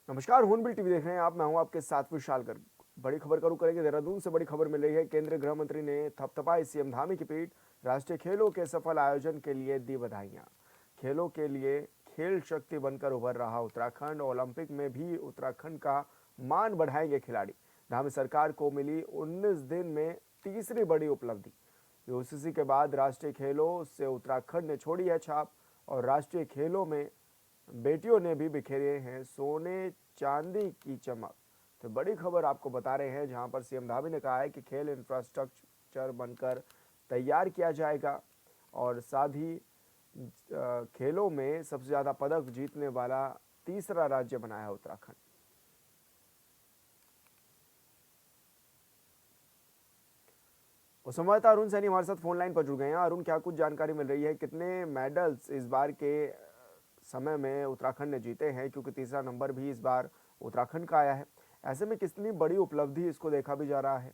नमस्कार, हूनबिल टीवी देख रहे हैं आप। मैं हूं आपके साथ विशाल गर्ग। बड़ी खबर का रुख करेंगे। देहरादून से बड़ी खबर मिल रही है। केंद्रीय गृह मंत्री ने थपथपाई सीएम धामी की पीठ। राष्ट्रीय खेलों के सफल आयोजन के लिए दी बधाइयां। खेलों के लिए खेल शक्ति बनकर उभर रहा उत्तराखंड। ओलंपिक में भी उत्तराखंड का मान बढ़ाएंगे खिलाड़ी। धामी सरकार को मिली 19 दिन में तीसरी बड़ी उपलब्धि। यूसीसी के बाद राष्ट्रीय खेलों से उत्तराखंड ने छोड़ी है छाप। और राष्ट्रीय खेलों में बेटियों ने भी बिखेरे हैं सोने चांदी की चमक। तो बड़ी खबर आपको बता रहे हैं, जहां पर सीएम धामी ने कहा है कि खेल इंफ्रास्ट्रक्चर बनकर तैयार किया जाएगा। और साथ ही खेलों में सबसे ज्यादा पदक जीतने वाला तीसरा राज्य बना है उत्तराखंड। और संवाददाता अरुण सैनी हमारे साथ फोन लाइन पर जुड़ गए हैं। अरुण, क्या कुछ जानकारी मिल रही है? कितने मेडल्स इस बार के समय में उत्तराखंड ने जीते हैं, क्योंकि तीसरा नंबर भी इस बार उत्तराखंड का आया है। ऐसे में कितनी बड़ी उपलब्धि इसको देखा भी जा रहा है?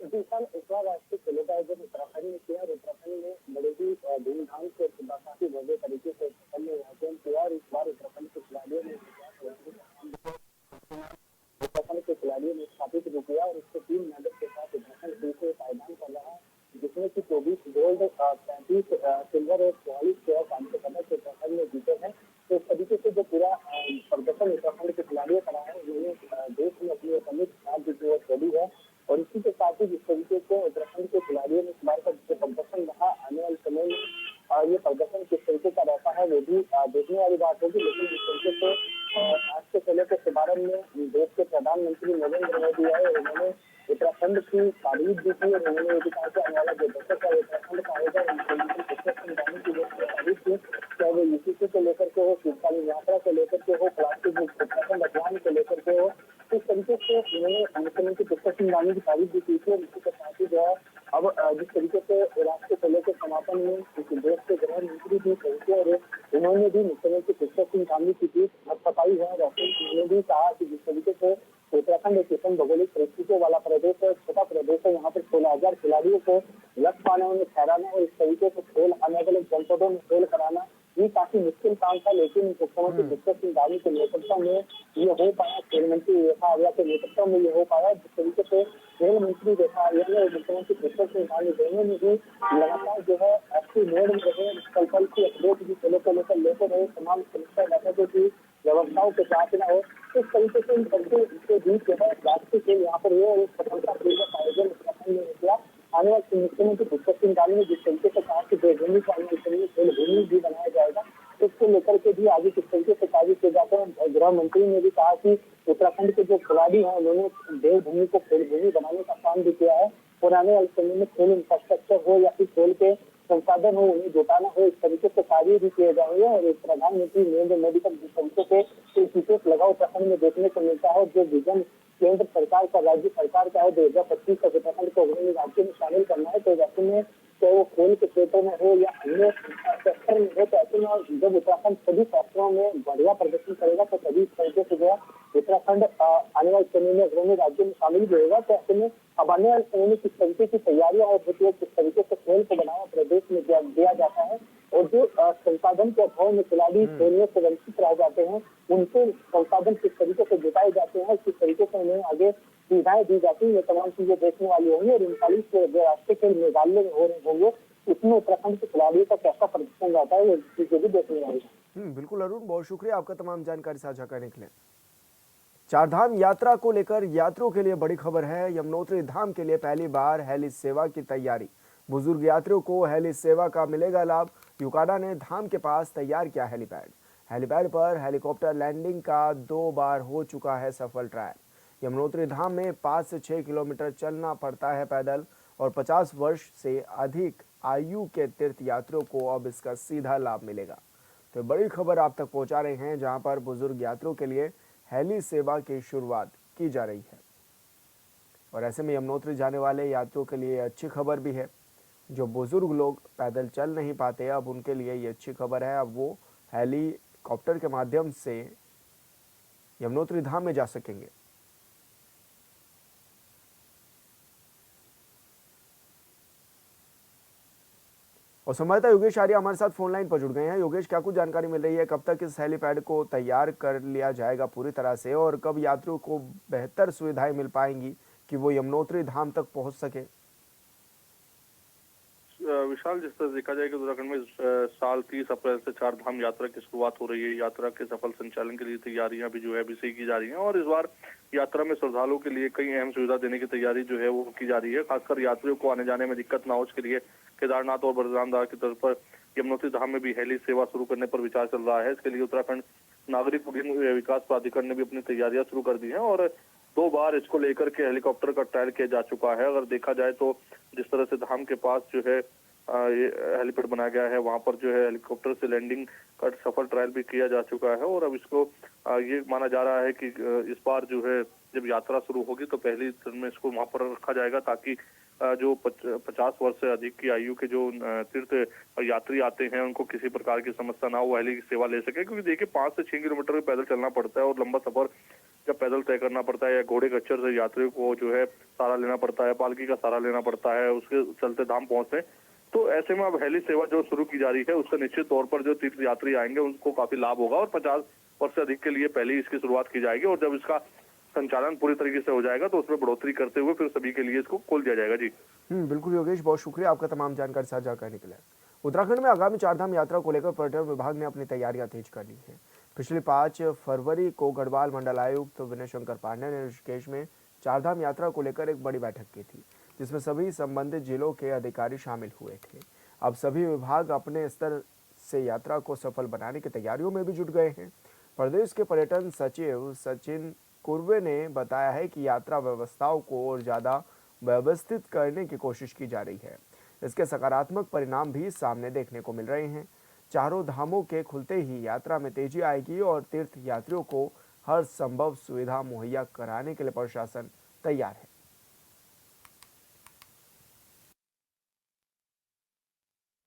जी सर, इस बार राष्ट्रीय खेलों का आयोजन उत्तराखंड ने किया और उत्तराखंड ने बड़े ही धूमधाम से काफी भव्य तरीके से उत्तराखंड में आयोजन किया। और इस बार उत्तराखंड के खिलाड़ियों ने स्थापित भी किया और इससे 3 मेडल के साथ उत्तराखंड दूसरे पायदान पर रहा, जिसमें कि 24 गोल्ड, 35 सिल्वर और 44 कांस्य पदक उत्तराखंड ने जीते हैं। तो इस तरीके से जो पूरा प्रदर्शन उत्तराखंड के खिलाड़ियों का रहा है, उन्होंने देश में अपनी अमिट छाप जो छोड़ी है। और इसी के साथ ही जिस तरीके से उत्तराखंड के खिलाड़ियों ने इस बार का जो प्रदर्शन रहा, आने वाले समय में ये प्रदर्शन किस तरीके का रहता है वो भी देखने वाली बात होगी। लेकिन जिस तरीके से आज के खेलों के शुभारंभ में देश के प्रधानमंत्री नरेंद्र मोदी आए और उन्होंने उत्तराखंड की तारीफ भी की और उन्होंने ये भी कहा कि आने वाला जो दशक है उत्तराखंड का आएगा, की जो तारीफ की, चाहे वो यूसीसी को लेकर के हो, शीतकालीन यात्रा को लेकर के हो, प्लास्टिक मुक्त उत्तराखंड अभियान को लेकर के हो। इस तरीके से उन्होंने मुख्यमंत्री पुष्कर सिंह धामी की तारीफ भी की थी। और इसी के साथ ही जो है अब जिस तरीके से राष्ट्रीय खेलों के समापन में देश के गृह मंत्री भी पहुंचे और उन्होंने भी मुख्यमंत्री पुष्कर सिंह धामी की पीठ हथपथाई है। और उन्होंने भी कहा कि जिस तरीके से उत्तराखंड एक किस्म भौगोलिक परिस्थितियों वाला प्रदेश है, छोटा प्रदेश है, यहाँ पर 16,000 खिलाड़ियों को लक्ष्य पाने में ठहराना और इस तरीके से खेल अलग अलग जनपदों में खेल कराना ये काफी मुश्किल काम था। लेकिन मुख्यमंत्री पुष्कर सिंह धामी के नेतृत्व में ये हो पाया, खेल मंत्री रेखा आर्या के नेतृत्व में ये हो पाया। जिस तरीके से खेल मंत्री रेखा आर्या और मुख्यमंत्री पुष्कर सिंह धामी दोनों ने भी लगातार जो है एक्टिव मोड में रहे, कल कल की अपडेट भी खेलों को लेकर लेते रहे, तमाम समीक्षा बैठकों की व्यवस्थाओं के साथ न हो। इस तरीके से इन सबके के बीच जो है राष्ट्रीय खेल यहाँ पर हुए और एक सफलतापूर्वक आयोजन उत्तराखंड में किया। आने वाले मुख्यमंत्री पुष्कर सिंह धामी ने जिस तरीके से कहा कि देवभूमि को आने वाले समय में खेल भूमि भी बनाया जाएगा, इसको लेकर के भी आगे किस तरीके से कार्य किए जाते हैं। गृह मंत्री ने भी कहा कि उत्तराखंड के जो खिलाड़ी हैं उन्होंने देवभूमि को खेल भूमि बनाने का काम भी किया है। और आने वाले समय में खेल इंफ्रास्ट्रक्चर हो या फिर खेल के संसाधन हो, उन्हें जुटाना हो, इस तरीके से कार्य भी किए जाएंगे। और एक प्रधानमंत्री नरेंद्र मोदी का जिस तरीके से विशेष लगाव उत्तराखंड में देखने को मिलता है, जो विजन केंद्र सरकार का, राज्य सरकार का है 2025 तक उत्तराखंड को अग्रणी राज्य में शामिल करना है, तो ऐसे में चाहे वो खेल के क्षेत्र में हो या अन्य सेक्टर में हो, तो ऐसे में जब उत्तराखंड सभी सेक्टरों में बढ़िया प्रदर्शन करेगा तो सभी तरीके से जो है उत्तराखंड आने वाले समय में अग्रणी राज्य में शामिल भी होगा। तो ऐसे में अब आने वाले समय में किस तरीके की तैयारियां और किस तरीके से खेल को बढ़ावा प्रदेश में दिया जाता है और जो संसाधन के अभाव में खिलाड़ी खेलने से वंचित रह जाते हैं, उनको संसाधन किस तरीके से जुटाए जाते हैं, किस तरीके से उन्हें आगे सुविधाएं दी जाती है, ये तमाम चीजें देखने वाली होंगी। और 39 जो राष्ट्रीय खेल मेघालय में हो रहे होंगे, उसमें उत्तराखंड के खिलाड़ियों का कैसा प्रदर्शन रहता है, वो चीजें भी देखने वाली है। बिल्कुल अरुण, बहुत शुक्रिया आपका तमाम जानकारी साझा करने के लिए। चारधाम यात्रा को लेकर यात्रियों के लिए बड़ी खबर है। यमुनोत्री धाम के लिए पहली बार हेली सेवा की तैयारी। बुजुर्ग यात्रियों को हेली सेवा का मिलेगा लाभ। यूकाडा ने धाम के पास तैयार किया हेलीपैड। हेलीपैड पर हेलीकॉप्टर लैंडिंग का 2 बार हो चुका है सफल ट्रायल। यमुनोत्री धाम में 5 से 6 किलोमीटर चलना पड़ता है पैदल। और 50 वर्ष से अधिक आयु के तीर्थ यात्रियों को अब इसका सीधा लाभ मिलेगा। तो बड़ी खबर आप तक पहुंचा रहे हैं, जहां पर बुजुर्ग यात्रियों के लिए हेली सेवा की शुरुआत की जा रही है। और ऐसे में यमुनोत्री जाने वाले यात्रियों के लिए अच्छी खबर भी है। जो बुजुर्ग लोग पैदल चल नहीं पाते, अब उनके लिए ये अच्छी खबर है। अब वो हेलीकॉप्टर के माध्यम से यमुनोत्री धाम में जा सकेंगे। और संवाददाता योगेश आर्य हमारे साथ फोन लाइन पर जुड़ गए हैं। योगेश, क्या कुछ जानकारी मिल रही है, कब तक इस हेलीपैड को तैयार कर लिया जाएगा पूरी तरह से, और कब यात्रियों को बेहतर सुविधाएं मिल पाएंगी कि वो यमुनोत्री धाम तक पहुंच सके? विशाल, जिस तरह देखा जाए कि उत्तराखंड में साल 30 अप्रैल से 4 धाम यात्रा की शुरुआत हो रही है। यात्रा के सफल संचालन के लिए तैयारियां भी जो है अभी से की जा रही हैं, और इस बार यात्रा में श्रद्धालुओं के लिए कई अहम सुविधा देने की तैयारी जो है वो की जा रही है। खासकर यात्रियों को आने जाने में दिक्कत ना हो, इसके लिए केदारनाथ और बद्रीनाथ की तर्ज पर यमुनोत्री धाम में भी हेली सेवा शुरू करने पर विचार चल रहा है। इसके लिए उत्तराखंड नागरिक उड्डयन विकास प्राधिकरण ने भी अपनी तैयारियां शुरू कर दी हैं, और 2 बार इसको लेकर के हेलीकॉप्टर का ट्रायल किया जा चुका है। अगर देखा जाए तो जिस तरह से धाम के पास जो है ये हेलीपैड बनाया गया है, वहां पर जो है हेलीकॉप्टर से लैंडिंग का सफल ट्रायल भी किया जा चुका है, और अब इसको ये माना जा रहा है कि इस बार जो है जब यात्रा शुरू होगी तो पहली दिन में इसको वहां पर रखा जाएगा, ताकि जो 50 वर्ष से अधिक की आयु के जो तीर्थ यात्री आते हैं उनको किसी प्रकार की समस्या ना हो, हेली की सेवा ले सके। क्योंकि देखिए 5 से 6 किलोमीटर पैदल चलना पड़ता है, और लंबा सफर जब पैदल तय करना पड़ता है या घोड़े खच्चर से यात्रियों को जो है सहारा लेना पड़ता है, पालकी का सहारा लेना पड़ता है उसके चलते धाम पहुंचते। तो ऐसे में अब हेली सेवा जो शुरू की जा रही है उससे निश्चित तौर पर जो तीर्थ यात्री आएंगे उनको काफी लाभ होगा, और 50 वर्ष से अधिक के लिए पहले ही इसकी शुरुआत की जाएगी, और जब इसका संचालन पूरी तरीके से हो जाएगा तो उसमें बढ़ोतरी करते हुए फिर सभी के लिए इसको खोल दिया जाएगा। जी बिल्कुल योगेश, बहुत शुक्रिया आपका तमाम जानकारी साझा करने के लिए। उत्तराखंड में आगामी 4 धाम यात्रा को लेकर पर्यटन विभाग ने अपनी तैयारियां तेज कर ली है। पिछली 5 फरवरी को गढ़वाल मंडल आयुक्त विनय शंकर पांडे ने ऋषिकेश में 4 धाम यात्रा को लेकर एक बड़ी बैठक की थी, जिसमें सभी संबंधित जिलों के अधिकारी शामिल हुए थे। अब सभी विभाग अपने स्तर से यात्रा को सफल बनाने की तैयारियों में भी जुट गए हैं। प्रदेश के पर्यटन सचिव सचिन कुर्वे ने बताया है कि यात्रा व्यवस्थाओं को और ज़्यादा व्यवस्थित करने की कोशिश की जा रही है। इसके सकारात्मक परिणाम भी सामने देखने को मिल रहे हैं। चारों धामों के खुलते ही यात्रा में तेजी आएगी, और तीर्थ यात्रियों को हर संभव सुविधा मुहैया कराने के लिए प्रशासन तैयार है।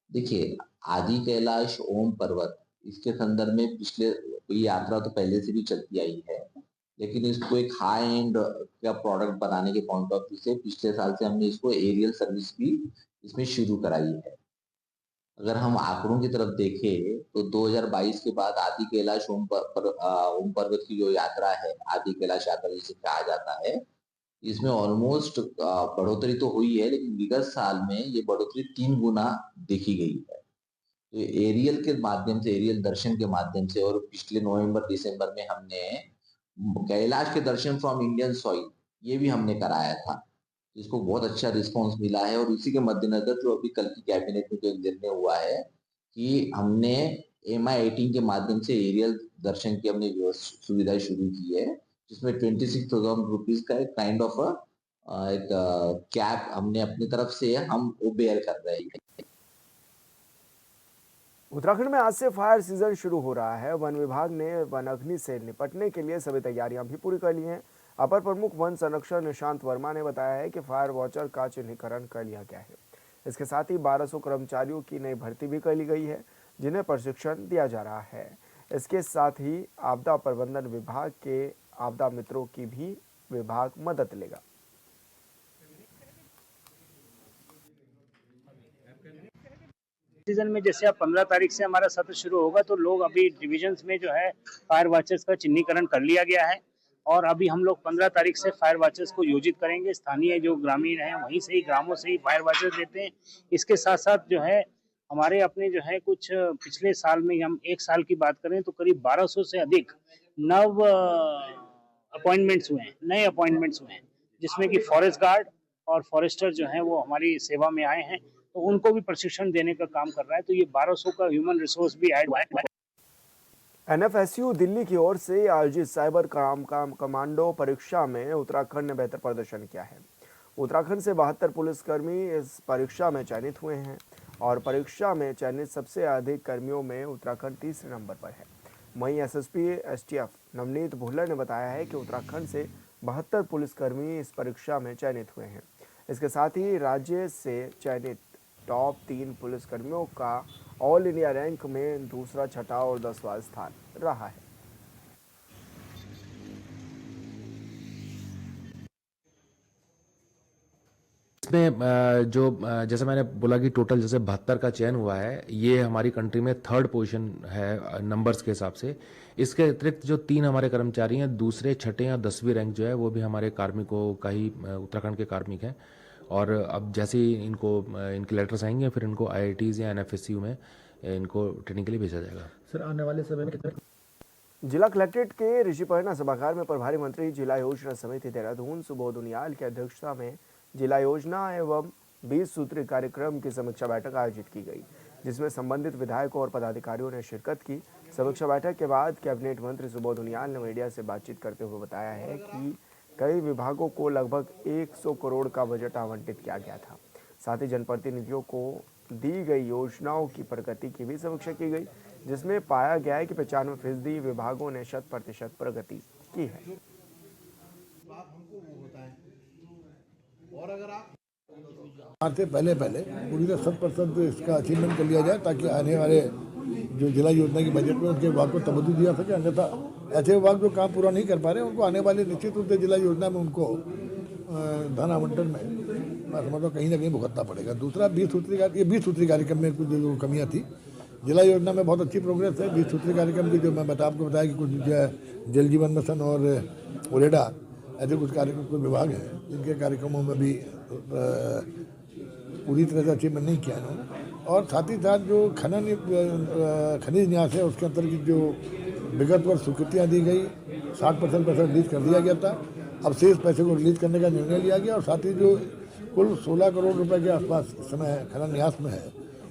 देखिए, आदि कैलाश ओम पर्वत, इसके संदर्भ में पिछले ये यात्रा तो पहले से भी चलती आई है, लेकिन इसको एक हाई एंड का प्रोडक्ट बनाने के पॉइंट ऑफ व्यू से पिछले साल से हमने इसको एरियल सर्विस भी इसमें शुरू कराई है। अगर हम आंकड़ों की तरफ देखें तो 2022 के बाद आदि कैलाश ओम पर्वत की जो यात्रा है, आदि कैलाश यात्रा जिसे कहा जाता है, इसमें ऑलमोस्ट बढ़ोतरी तो हुई है, लेकिन विगत साल में ये बढ़ोतरी 3 गुना देखी गई है। तो एरियल के माध्यम से, एरियल दर्शन के माध्यम से, और पिछले नवंबर दिसंबर में हमने कैलाश के दर्शन फ्रॉम इंडियन सॉइल ये भी हमने कराया था, जिसको बहुत अच्छा रिस्पांस मिला है। और इसी के मद्देनजर जो अभी कल की कैबिनेट में जो एक निर्णय हुआ है कि हमने MI-18 के माध्यम से एरियल दर्शन की हमने सुविधा शुरू की है, जिसमें 26,000 रुपीज का एक काइंड ऑफ एक कैप हमने अपनी तरफ से हम वो बेयर कर रहे हैं। उत्तराखंड में आज से फायर सीजन शुरू हो रहा है। वन विभाग ने वनाग्नि से निपटने के लिए सभी तैयारियां भी पूरी कर ली हैं। अपर प्रमुख वन संरक्षण निशांत वर्मा ने बताया है कि फायर वॉचर का चिन्हीकरण कर लिया गया है। इसके साथ ही 1200 कर्मचारियों की नई भर्ती भी कर ली गई है, जिन्हें प्रशिक्षण दिया जा रहा है। इसके साथ ही आपदा प्रबंधन विभाग के आपदा मित्रों की भी विभाग मदद लेगा। सीजन में जैसे अब 15 तारीख से हमारा सत्र शुरू होगा, तो लोग अभी डिविजन्स में जो है फायर वॉचर्स का चिन्हीकरण कर लिया गया है, और अभी हम लोग 15 तारीख से फायर वॉचर्स को योजित करेंगे। स्थानीय जो ग्रामीण हैं वहीं से ही, ग्रामों से ही फायर वॉचर्स देते हैं। इसके साथ साथ जो है हमारे अपने जो है कुछ पिछले साल में, हम 1 साल की बात करें तो करीब 1200 से अधिक नव अपॉइंटमेंट्स हुए हैं, नए अपॉइंटमेंट्स हुए हैं, जिसमें कि फॉरेस्ट गार्ड और फॉरेस्टर जो हैं वो हमारी सेवा में आए हैं, तो उनको भी प्रशिक्षण देने का काम कर रहा है। तो ये 1200 का ह्यूमन रिसोर्स भी ऐड हुआ है। NFSU दिल्ली की ओर से आयोजित साइबर कमांडो परीक्षा में उत्तराखंड ने बेहतर प्रदर्शन किया है। उत्तराखंड से 72 पुलिसकर्मी इस परीक्षा में चयनित हुए हैं, और परीक्षा में चयनित सबसे अधिक कर्मियों में उत्तराखंड तीसरे नंबर पर है। वहीं SSP STF नवनीत भुल्लर ने बताया है कि उत्तराखंड से 72 पुलिसकर्मी इस परीक्षा में चयनित हुए हैं। इसके साथ ही राज्य से चयनित टॉप 3 पुलिसकर्मियों का ऑल इंडिया रैंक में दूसरा, छठा और 10वां स्थान रहा है। इसमें जैसे मैंने बोला कि टोटल जैसे 72 का चयन हुआ है, ये हमारी कंट्री में 3rd पोजीशन है नंबर्स के हिसाब से। इसके अतिरिक्त जो 3 हमारे कर्मचारी हैं, दूसरे, छठे या 10वीं रैंक जो है वो भी हमारे कार्मिकों का ही उत्तराखंड के कार्मिक हैं। और अब जैसे ही इनके लेटर्स आएंगे फिर इनको IITs या NFSU में इनको ट्रेनिंग के लिए भेजा जाएगा। सर आने वाले समय में कितने जिला कलेक्ट्रेट के ऋषिपर्णा सभागार में प्रभारी मंत्री जिला योजना समिति देहरादून सुबोध उनियाल की अध्यक्षता में जिला योजना एवं 20 सूत्री कार्यक्रम की समीक्षा बैठक आयोजित की गई, जिसमें संबंधित विधायकों और पदाधिकारियों ने शिरकत की। समीक्षा बैठक के बाद कैबिनेट मंत्री सुबोध उनियाल ने मीडिया से बातचीत करते हुए बताया है कि कई विभागों को लगभग 100 करोड़ का बजट आवंटित किया गया था। साथ ही जनप्रतिनिधियों को दी गई योजनाओं की प्रगति की भी समीक्षा की गई, जिसमें पाया गया है कि 95% विभागों ने 100% प्रगति की है। आज से पहले पूरी तरह 100% इसका अचीवमेंट कर लिया जाए, ताकि आने वाले जो जिला योजना की बजट में उनके विभाग को तवज्जो दिया सके। अन्यथा ऐसे विभाग जो काम पूरा नहीं कर पा रहे उनको आने वाले निश्चित रूप से जिला योजना में उनको धन आवंटन में मैं समझता हूँ कहीं ना कहीं भुगतना पड़ेगा। दूसरा 20 सूत्री कार्यक्रम में कुछ जो कमियाँ थी, जिला योजना में बहुत अच्छी प्रोग्रेस है। 20 सूत्री कार्यक्रम की जो मैं आपको बताया कि कुछ जो है जल जीवन मिशन और ओरेडा ऐसे कुछ कार्यक्रम, कुछ विभाग हैं जिनके कार्यक्रमों में भी पूरी तरह से अचीवमेंट नहीं किया इन्होंने। और साथ ही साथ जो खनिज न्यास है उसके अंतर्गत जो विगत वर्ष स्वीकृतियाँ दी गई, 60% पैसा रिलीज कर दिया गया था। अब शेष पैसे को रिलीज करने का निर्णय लिया गया। और साथ ही जो कुल 16 करोड़ रुपए के आसपास इस समय खनन न्यास में है,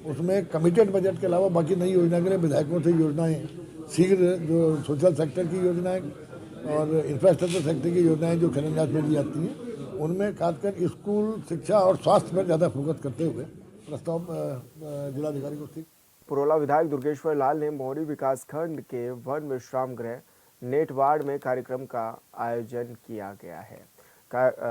उसमें कमिटेड बजट के अलावा बाकी नई योजना के लिए विधायकों से योजनाएं शीघ्र जो सोशल सेक्टर की योजनाएं और इंफ्रास्ट्रक्चर सेक्टर की योजनाएं जो खनन न्यास में दी जाती हैं, उनमें खासकर स्कूल शिक्षा और स्वास्थ्य पर ज़्यादा फोकस करते हुए प्रस्ताव जिलाधिकारी को थी। पुरोला विधायक दुर्गेश्वर लाल ने मोहरी विकासखंड के वन विश्राम गृह नेटवाड़ में कार्यक्रम का आयोजन किया गया है।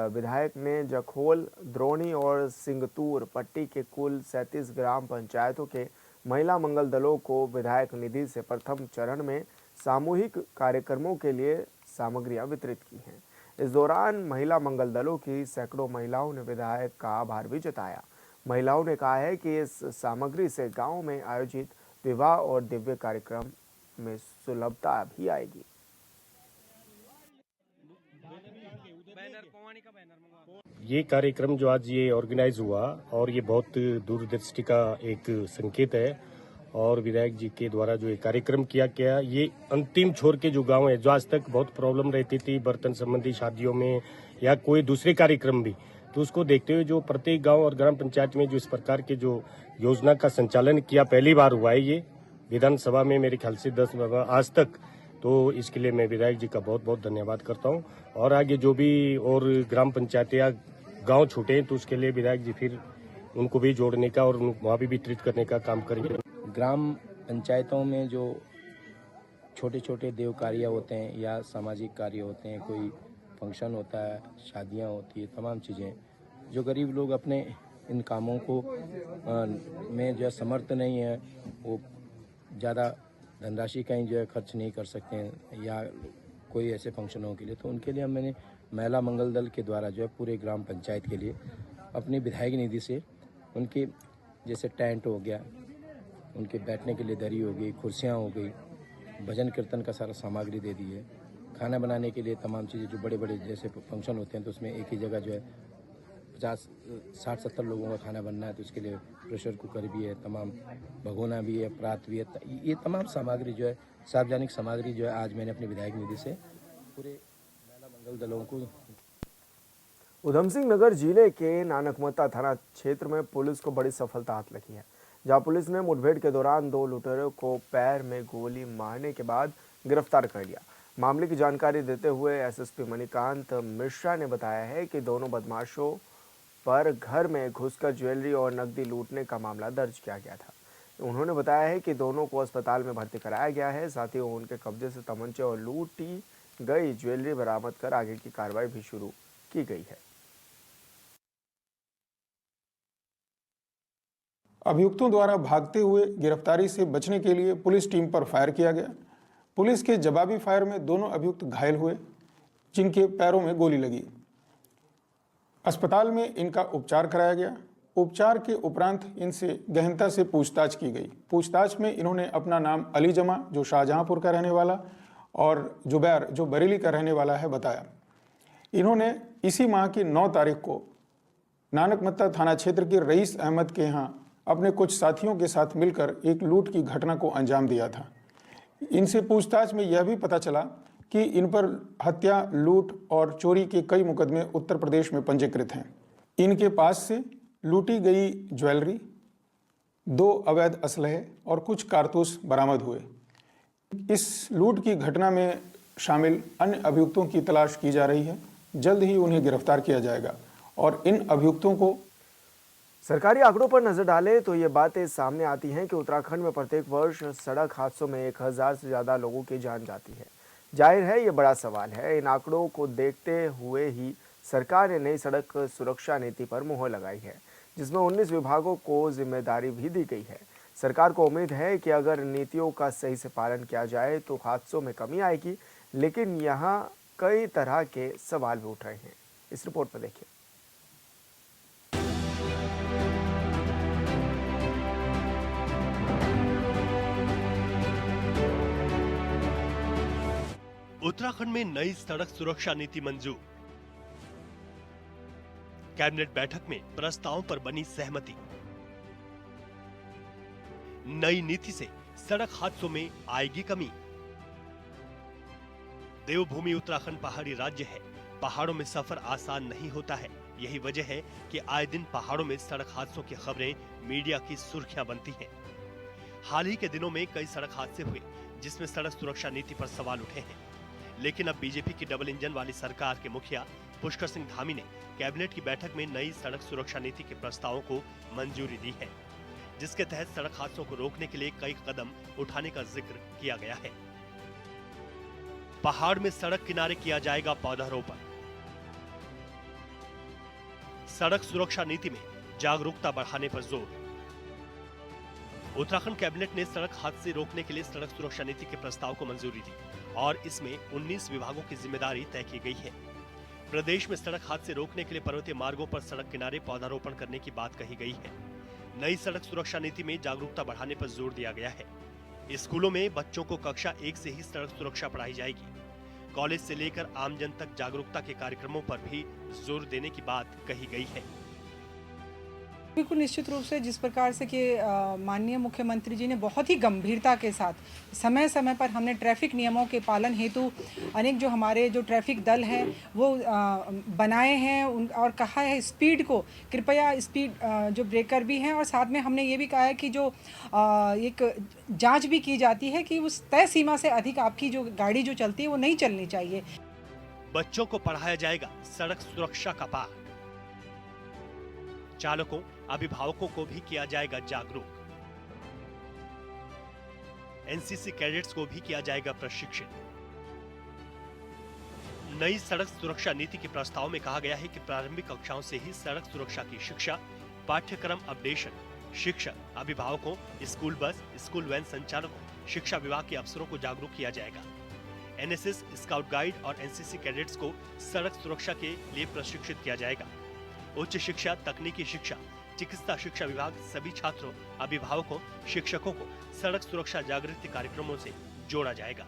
विधायक ने जखोल, द्रोणी और सिंगतूर पट्टी के कुल 37 ग्राम पंचायतों के महिला मंगल दलों को विधायक निधि से प्रथम चरण में सामूहिक कार्यक्रमों के लिए सामग्रियां वितरित की हैं। इस दौरान महिला मंगल दलों की सैकड़ों महिलाओं ने विधायक का आभार भी जताया। महिलाओं ने कहा है कि इस सामग्री से गांव में आयोजित विवाह और दिव्य कार्यक्रम में सुलभता भी आएगी। ये कार्यक्रम जो आज ये ऑर्गेनाइज हुआ और ये बहुत दूरदृष्टि का एक संकेत है। और विधायक जी के द्वारा जो ये कार्यक्रम किया गया, ये अंतिम छोर के जो गांव है, जो आज तक बहुत प्रॉब्लम रहती थी बर्तन संबंधी शादियों में या कोई दूसरे कार्यक्रम भी, तो उसको देखते हुए जो प्रत्येक गांव और ग्राम पंचायत में जो इस प्रकार के जो योजना का संचालन किया पहली बार हुआ है ये विधानसभा में, मेरे ख्याल से 10 आज तक। तो इसके लिए मैं विधायक जी का बहुत बहुत धन्यवाद करता हूँ। और आगे जो भी और ग्राम पंचायतें या गांव छूटे हैं तो उसके लिए विधायक जी फिर उनको भी जोड़ने का और वहाँ भी वितरित करने का काम करेंगे। ग्राम पंचायतों में जो छोटे छोटे देव कार्य होते हैं या सामाजिक कार्य होते हैं, कोई फंक्शन होता है, शादियां होती है, तमाम चीज़ें जो गरीब लोग अपने इन कामों को में जो है समर्थ नहीं है, वो ज़्यादा धनराशि कहीं जो है खर्च नहीं कर सकते हैं या कोई ऐसे फंक्शनों के लिए, तो उनके लिए मैंने महिला मंगल दल के द्वारा जो है पूरे ग्राम पंचायत के लिए अपनी विधायक निधि से उनके जैसे टेंट हो गया, उनके बैठने के लिए दरी हो गई, कुर्सियाँ हो गई, भजन कीर्तन का सारा सामग्री दे दी है। खाना बनाने के लिए तमाम चीज़ें, जो बड़े बड़े जैसे फंक्शन होते हैं तो उसमें एक ही जगह जो है 50-60-70 लोगों का खाना बनना है तो उसके लिए प्रेशर कुकर भी है, तमाम भगोना भी है, परात भी है। ये तमाम सामग्री जो है, सार्वजनिक सामग्री जो है, आज मैंने अपनी विधायक निधि से पूरे महिला मंगल दलों को। उधम सिंह नगर जिले के नानकमता थाना क्षेत्र में पुलिस को बड़ी सफलता हाथ लगी है, जहां पुलिस ने मुठभेड़ के दौरान 2 लुटेरों को पैर में गोली मारने के बाद गिरफ्तार कर लिया। मामले की जानकारी देते हुए एसएसपी मणिकांत मिश्रा ने बताया है कि दोनों बदमाशों पर घर में घुसकर ज्वेलरी और नकदी लूटने का मामला दर्ज किया गया था। उन्होंने बताया है कि दोनों को अस्पताल में भर्ती कराया गया है। साथ ही उनके कब्जे से तमंचे और लूटी गई ज्वेलरी बरामद कर आगे की कार्रवाई भी शुरू की गई है। अभियुक्तों द्वारा भागते हुए गिरफ्तारी से बचने के लिए पुलिस टीम पर फायर किया गया। पुलिस के जवाबी फायर में दोनों अभियुक्त घायल हुए, जिनके पैरों में गोली लगी। अस्पताल में इनका उपचार कराया गया। उपचार के उपरांत इनसे गहनता से पूछताछ की गई। पूछताछ में इन्होंने अपना नाम अली जमा, जो शाहजहांपुर का रहने वाला, और जुबैर, जो बरेली का रहने वाला है, बताया। इन्होंने इसी माह की 9 तारीख को नानकमत्ता थाना क्षेत्र के रईस अहमद के यहाँ अपने कुछ साथियों के साथ मिलकर एक लूट की घटना को अंजाम दिया था। इनसे पूछताछ में यह भी पता चला कि इन पर हत्या, लूट और चोरी के कई मुकदमे उत्तर प्रदेश में पंजीकृत हैं। इनके पास से लूटी गई ज्वेलरी, 2 अवैध असलहे और कुछ कारतूस बरामद हुए। इस लूट की घटना में शामिल अन्य अभियुक्तों की तलाश की जा रही है। जल्द ही उन्हें गिरफ्तार किया जाएगा और इन अभियुक्तों को सरकारी आंकड़ों पर नजर डालें तो ये बातें सामने आती हैं कि उत्तराखंड में प्रत्येक वर्ष सड़क हादसों में 1000 से ज्यादा लोगों की जान जाती है। जाहिर है ये बड़ा सवाल है। इन आंकड़ों को देखते हुए ही सरकार ने नई सड़क सुरक्षा नीति पर मुहर लगाई है, जिसमें 19 विभागों को जिम्मेदारी भी दी गई है। सरकार को उम्मीद है कि अगर नीतियों का सही से पालन किया जाए तो हादसों में कमी आएगी, लेकिन यहाँ कई तरह के सवाल भी उठ रहे हैं। इस रिपोर्ट में देखिए। उत्तराखंड में नई सड़क सुरक्षा नीति मंजूर। कैबिनेट बैठक में प्रस्तावों पर बनी सहमति। नई नीति से सड़क हादसों में आएगी कमी। देवभूमि उत्तराखंड पहाड़ी राज्य है। पहाड़ों में सफर आसान नहीं होता है। यही वजह है कि आए दिन पहाड़ों में सड़क हादसों की खबरें मीडिया की सुर्खियां बनती हैं। हाल ही के दिनों में कई सड़क हादसे हुए, जिसमें सड़क सुरक्षा नीति पर सवाल उठे हैं। लेकिन अब बीजेपी की डबल इंजन वाली सरकार के मुखिया पुष्कर सिंह धामी ने कैबिनेट की बैठक में नई सड़क सुरक्षा नीति के प्रस्तावों को मंजूरी दी है, जिसके तहत सड़क हादसों को रोकने के लिए कई कदम उठाने का जिक्र किया गया है। पहाड़ में सड़क किनारे किया जाएगा पौधारोपण। सड़क सुरक्षा नीति में जागरूकता बढ़ाने पर जोर। उत्तराखंड कैबिनेट ने सड़क हादसे रोकने के लिए सड़क सुरक्षा नीति के प्रस्ताव को मंजूरी दी और इसमें 19 विभागों की जिम्मेदारी तय की गई है। प्रदेश में सड़क हादसे रोकने के लिए पर्वतीय मार्गों पर सड़क किनारे पौधारोपण करने की बात कही गई है। नई सड़क सुरक्षा नीति में जागरूकता बढ़ाने पर जोर दिया गया है। स्कूलों में बच्चों को कक्षा 1 से ही सड़क सुरक्षा पढ़ाई जाएगी। कॉलेज से लेकर आमजन तक जागरूकता के कार्यक्रमों पर भी जोर देने की बात कही गई है। बिल्कुल निश्चित रूप से जिस प्रकार से कि माननीय मुख्यमंत्री जी ने बहुत ही गंभीरता के साथ समय समय पर हमने ट्रैफिक नियमों के पालन हेतु अनेक जो हमारे जो ट्रैफिक दल हैं वो बनाए हैं और कहा है स्पीड को कृपया स्पीड जो ब्रेकर भी हैं और साथ में हमने ये भी कहा है कि जो एक जांच भी की जाती है कि उस तय सीमा से अधिक आपकी जो गाड़ी जो चलती है वो नहीं चलनी चाहिए। बच्चों को पढ़ाया जाएगा सड़क सुरक्षा का पाठ। चालकों, अभिभावकों को भी किया जाएगा जागरूक। एनसीसी कैडेट्स को भी किया जाएगा प्रशिक्षित। नई सड़क सुरक्षा नीति के प्रस्ताव में कहा गया है कि प्रारंभिक कक्षाओं से ही सड़क सुरक्षा की शिक्षा, पाठ्यक्रम अपडेशन, शिक्षक, अभिभावकों, स्कूल बस, स्कूल वैन संचालकों, शिक्षा विभाग के अफसरों को जागरूक किया जाएगा। एनएसएस, स्काउट गाइड और एनसीसी कैडेट्स को सड़क सुरक्षा के लिए प्रशिक्षित किया जाएगा। उच्च शिक्षा, तकनीकी शिक्षा, चिकित्सा शिक्षा विभाग सभी छात्रों, अभिभावकों, शिक्षकों को सड़क सुरक्षा जागृति कार्यक्रमों से जोड़ा जाएगा।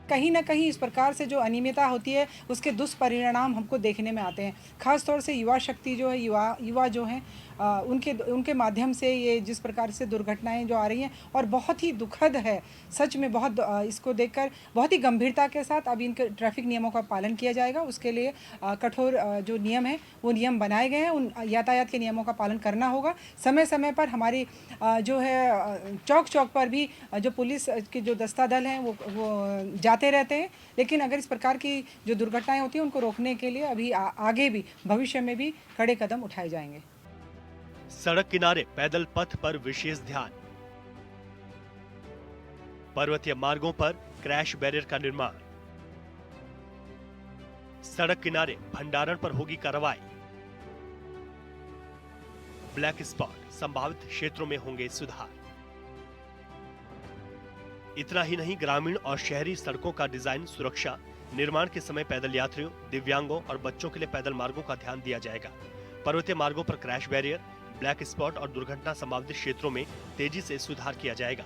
कहीं ना कहीं इस प्रकार से जो अनियमितता होती है उसके दुष्परिणाम हमको देखने में आते हैं। खास तौर से युवा शक्ति जो है, युवा जो हैं उनके माध्यम से ये जिस प्रकार से दुर्घटनाएं जो आ रही हैं और बहुत ही दुखद है सच में। बहुत इसको देखकर बहुत ही गंभीरता के साथ अब इनके ट्रैफिक नियमों का पालन किया जाएगा। उसके लिए कठोर जो नियम है वो नियम बनाए गए हैं। उन यातायात के नियमों का पालन करना होगा। समय समय पर हमारी जो है चौक पर भी जो पुलिस के जो दस्ता दल हैं वो जाते रहते हैं। लेकिन अगर इस प्रकार की जो दुर्घटनाएं होती हैं उनको रोकने के लिए अभी आगे भी भविष्य में भी कड़े कदम उठाए जाएंगे। सड़क किनारे पैदल पथ पर विशेष ध्यान। पर्वतीय मार्गों पर क्रैश बैरियर का निर्माण। सड़क किनारे भंडारण पर होगी कार्रवाई। ब्लैक स्पॉट संभावित क्षेत्रों में होंगे सुधार। इतना ही नहीं, ग्रामीण और शहरी सड़कों का डिजाइन, सुरक्षा, निर्माण के समय पैदल यात्रियों, दिव्यांगों और बच्चों के लिए पैदल मार्गों का ध्यान दिया जाएगा। पर्वतीय मार्गों पर क्रैश बैरियर, ब्लैक स्पॉट और दुर्घटना संभावित क्षेत्रों में तेजी से सुधार किया जाएगा।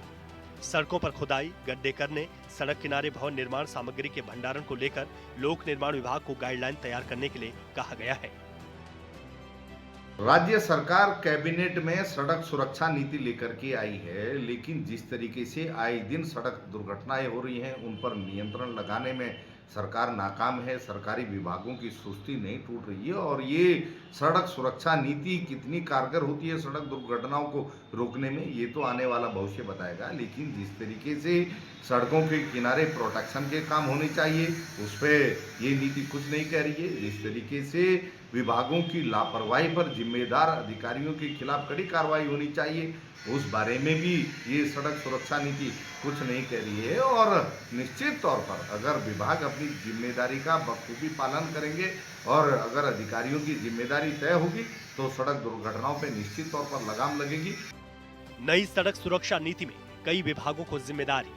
सड़कों पर खुदाई, गड्ढे करने, सड़क किनारे भवन निर्माण सामग्री के भंडारण को लेकर लोक निर्माण विभाग को गाइडलाइन तैयार करने के लिए कहा गया है। राज्य सरकार कैबिनेट में सड़क सुरक्षा नीति लेकर के आई है, लेकिन जिस तरीके से आए दिन सड़क दुर्घटनाएं हो रही हैं, उन पर नियंत्रण लगाने में सरकार नाकाम है। सरकारी विभागों की सुस्ती नहीं टूट रही है और ये सड़क सुरक्षा नीति कितनी कारगर होती है सड़क दुर्घटनाओं को रोकने में, ये तो आने वाला भविष्य बताएगा। लेकिन जिस तरीके से सड़कों के किनारे प्रोटेक्शन के काम होने चाहिए, उस पर ये नीति कुछ नहीं कह रही है। जिस तरीके से विभागों की लापरवाही पर जिम्मेदार अधिकारियों के खिलाफ कड़ी कार्रवाई होनी चाहिए, उस बारे में भी ये सड़क सुरक्षा नीति कुछ नहीं कह रही है। और निश्चित तौर पर अगर विभाग अपनी जिम्मेदारी का बखूबी पालन करेंगे और अगर अधिकारियों की जिम्मेदारी तय होगी तो सड़क दुर्घटनाओं पर निश्चित तौर पर लगाम लगेगी। नई सड़क सुरक्षा नीति में कई विभागों को जिम्मेदारी,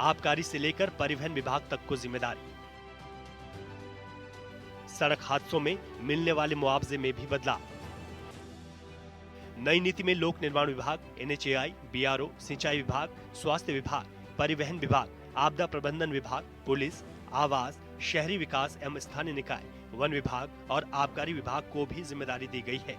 आबकारी से लेकर परिवहन विभाग तक को जिम्मेदारी। सड़क हादसों में मिलने वाले मुआवजे में भी बदलाव। नई नीति में लोक निर्माण विभाग, NHAI, BRO, सिंचाई विभाग, स्वास्थ्य विभाग, परिवहन विभाग, आपदा प्रबंधन विभाग, पुलिस, आवास, शहरी विकास एवं स्थानीय निकाय, वन विभाग और आबकारी विभाग को भी जिम्मेदारी दी गई है।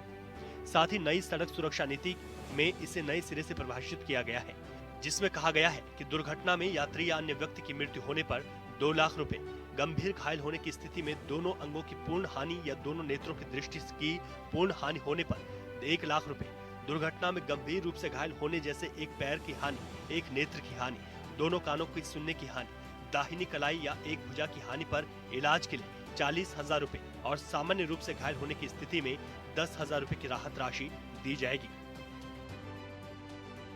साथ ही नई सड़क सुरक्षा नीति में इसे नए सिरे से परिभाषित किया गया है, जिसमें कहा गया है कि दुर्घटना में यात्री या अन्य व्यक्ति की मृत्यु होने पर 2 लाख रुपए, गंभीर घायल होने की स्थिति में दोनों अंगों की पूर्ण हानि या दोनों नेत्रों की दृष्टि की पूर्ण हानि होने पर 1 लाख रुपए, दुर्घटना में गंभीर रूप से घायल होने जैसे एक पैर की हानि, एक नेत्र की हानि, दोनों कानों की सुनने की हानि, दाहिनी कलाई या एक भुजा की हानि पर इलाज के लिए 40,000 रुपए और सामान्य रूप से घायल होने की स्थिति में 10,000 रुपए की राहत राशि दी जाएगी।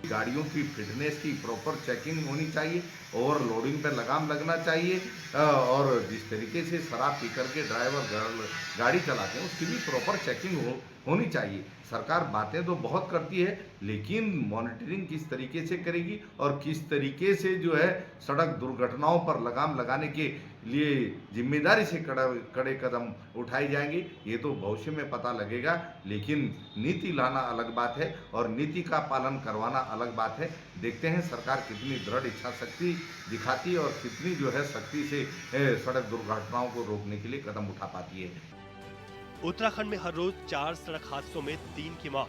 गाड़ियों की फिटनेस की प्रॉपर चेकिंग होनी चाहिए, ओवरलोडिंग पर लगाम लगना चाहिए और जिस तरीके से शराब पी करके ड्राइवर गाड़ी चलाते हैं उसकी भी प्रॉपर चेकिंग होनी चाहिए। सरकार बातें तो बहुत करती है, लेकिन मॉनिटरिंग किस तरीके से करेगी और किस तरीके से जो है सड़क दुर्घटनाओं पर लगाम लगाने के लिए जिम्मेदारी से कड़े कदम उठाए जाएंगे, ये तो भविष्य में पता लगेगा। लेकिन नीति लाना अलग बात है और नीति का पालन करवाना अलग बात है। देखते हैं सरकार कितनी दृढ़ इच्छा शक्ति दिखाती है और कितनी जो है सख्ती से सड़क दुर्घटनाओं को रोकने के लिए कदम उठा पाती है। उत्तराखंड में हर रोज 4 सड़क हादसों में 3 की मौत।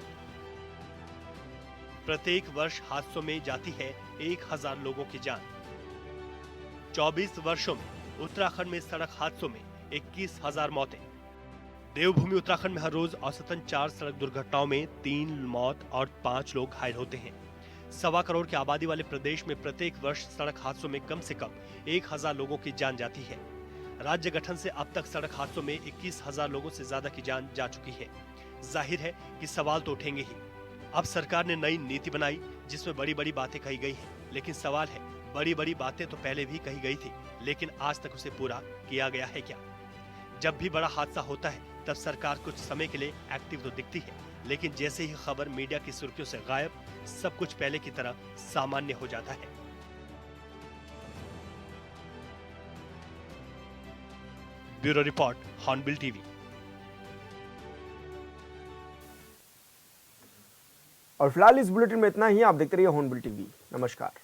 प्रत्येक वर्ष हादसों में जाती है 1000 लोगों की जान। 24 वर्षों में उत्तराखंड में सड़क हादसों में 21,000 मौतें। देवभूमि उत्तराखंड में हर रोज औसतन 4 सड़क दुर्घटनाओं में 3 मौत और 5 लोग घायल होते हैं। 1.25 करोड़ की आबादी वाले प्रदेश में प्रत्येक वर्ष सड़क हादसों में कम से कम 1000 लोगों की जान जाती है। राज्य गठन से अब तक सड़क हादसों में 21,000 लोगों से ज्यादा की जान जा चुकी है। जाहिर है कि सवाल तो उठेंगे ही। अब सरकार ने नई नीति बनाई जिसमें बड़ी बड़ी बातें कही गई हैं, लेकिन सवाल है बड़ी बड़ी बातें तो पहले भी कही गई थी, लेकिन आज तक उसे पूरा किया गया है क्या? जब भी बड़ा हादसा होता है तब सरकार कुछ समय के लिए एक्टिव तो दिखती है, लेकिन जैसे ही खबर मीडिया की सुर्खियों से गायब, सब कुछ पहले की तरह सामान्य हो जाता है। Bureau report, hornbill TV. और फिलहाल इस बुलेटिन में इतना ही। आप देखते रहिए हॉर्नबिल टीवी। नमस्कार।